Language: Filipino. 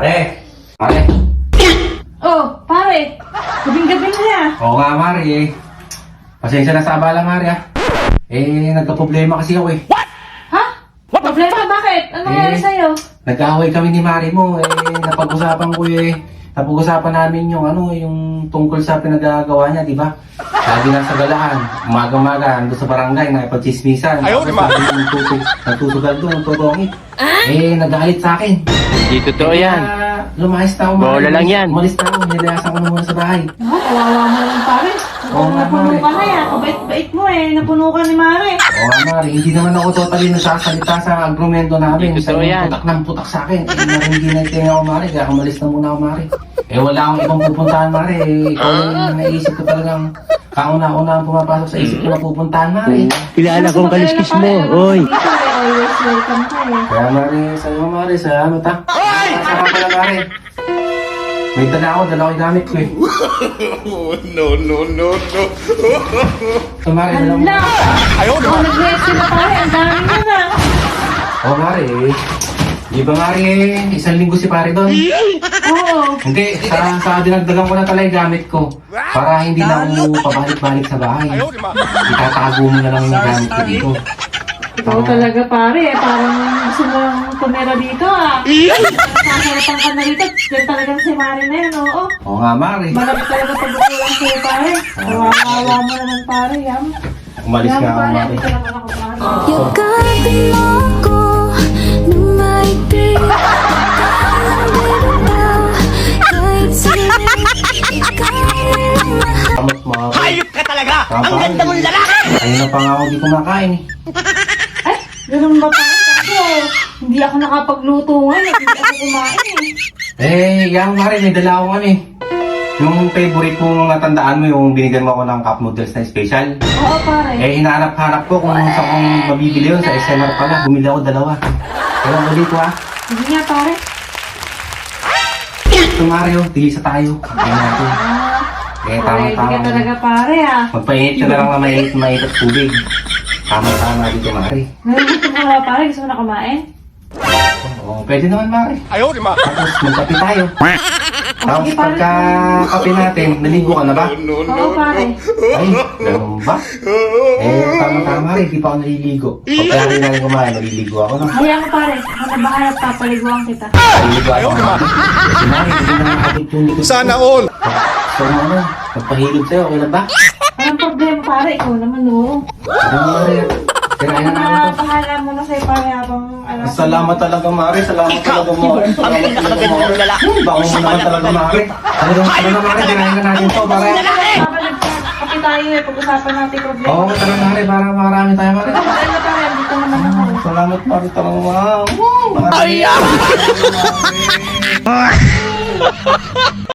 Pare! Pare! Oh, pare. Gabing-gabi na niya. Oo nga, Mari eh. Pasensya na sa abala, Mari ah. Nagka-problema kasi ako eh. Ha? Problema? Bakit? Ano nangyari sa'yo? Nag-away kami ni Mari mo napag-usapan ko napag-usapan namin yung yung tungkol sa pinagagawa niya, di ba? Lagi nasa galaan, umaga-umaga, ando sa barangay, nakipag-chismisan. Ayaw, di ba? Nagtutugal doon, nagtutongit. Nagalit sa akin. Hindi totoo yan. Kaya lumayas na ako. Bola lang yan. Umalis na ako, nilayasan ko na muna sa bahay. Oh, kawawa mo naman, pare. Oo nga, Napuno pare. ka na yan. Kabait-bait mo eh. Napuno ka ni Mare. Oo nga, Mari, hindi naman ako totally nasasalita sa agrumento namin. Hindi totoo yan. Putak ng putak sa akin. Hindi na tingin ako, Mari, kaya umalis na muna ako, Mari. Wala akong ibang pupuntahan, Mari. Ikaw yung naisip ko talagang kauna-una ang pumapasok sa isip ko na pupuntahan, Mari. Kilala kong kaliskis mo, oy. Dito eh, always welcome ka eh. Kaya, Mari, sa'yo, Mari, salamat ha. Sarap pala, Mari. May dala ko yung gamit ko eh. No. So, Mari, dala mo. Hala! Ayaw, di ba? Oh, nag-reaction na pare. Ang dami mo na. Oo, Mari. Di ba, Mari, isang linggo si pare doon? Oo. Hindi, sa dinagdagan ko na talaga yung gamit ko. Para hindi na ako pabalik-balik sa bahay. Ayaw, di ba? Itatago mo na lang yung gamit ko dito. Ikaw talaga pare. Parang gusto mo lang tumira dito ah. Sasarapan ka na rito. Diyan talagang si Mare na yan, oo. Oo nga, Mari. Malapit talaga pagkukulang sa'yo pare. Kawawa mo naman pare, yam. Umalis Yam nga ako, pare, Mari. dito naman ako pare. Yakapin mo ako ng maigpit. Akala ba kahit sino ikaw ang mahal. Kamot mo ako. Hayop ka talaga! Ang ganda mong lalaki! Ayun na pa nga ako di kumakain eh. Ay, ganun ba pare? Kasi hindi ako nakapagluto ngayon. Hindi ako kumain eh. Yang Mari, may dala ako eh. Yung favorite mong natandaan mo, yung binigyan mo ako ng cup noodles na special. Oo pare. Hinahanap-hanap ko kung saan kong mabibili yun. Sa SMR pala, bumili ako dalawa. Kaya mali ko ah. Hindi nga pare. Ito Mario, tigisa tayo. Kaya natin. Pare, Tama-tama. hindi ka talaga pare ah. Magpainit ka na lang na mainit at tubig. Tama-tama dito, Mari. Naluluto mo ba pare? Gusto mo na kumain? Oo, pwede naman, Mari. Ayaw, di ba? Tapos magkape tayo. Tapos Sige, pare. pagka kape natin, naligo ka na ba? Oo pare. Ay, ganun ba? Tama-tama, Mari. Di pa ako naliligo. Pagka natin kumain, naliligo ako na. Hayaan mo pare. Ako na bahala at papaliguan kita. Naliligo ako, Mari. Si Mari, hindi na nakakabit yung likod ko. Sana all! So, magpahilog sa'yo, okay lang ba? Walang problema pare. Ikaw naman oo. Ano, Mari? Kirain na namin to. Bahala mo na sa'yo pare habang alam. Salamat talaga, Mari. Salamat talaga, Mari. Salamat talaga, Mari. Bango mo naman talaga, Mari. Ano na, Mari? Kirain na natin to, Mari. Kapit tayo eh. Pag-usapan natin problema. Oo, talaga, Mari. Para marami tayo, Mari. Ano pare? Dito naman ako. Salamat, Mari. Talaga, wow. Ay,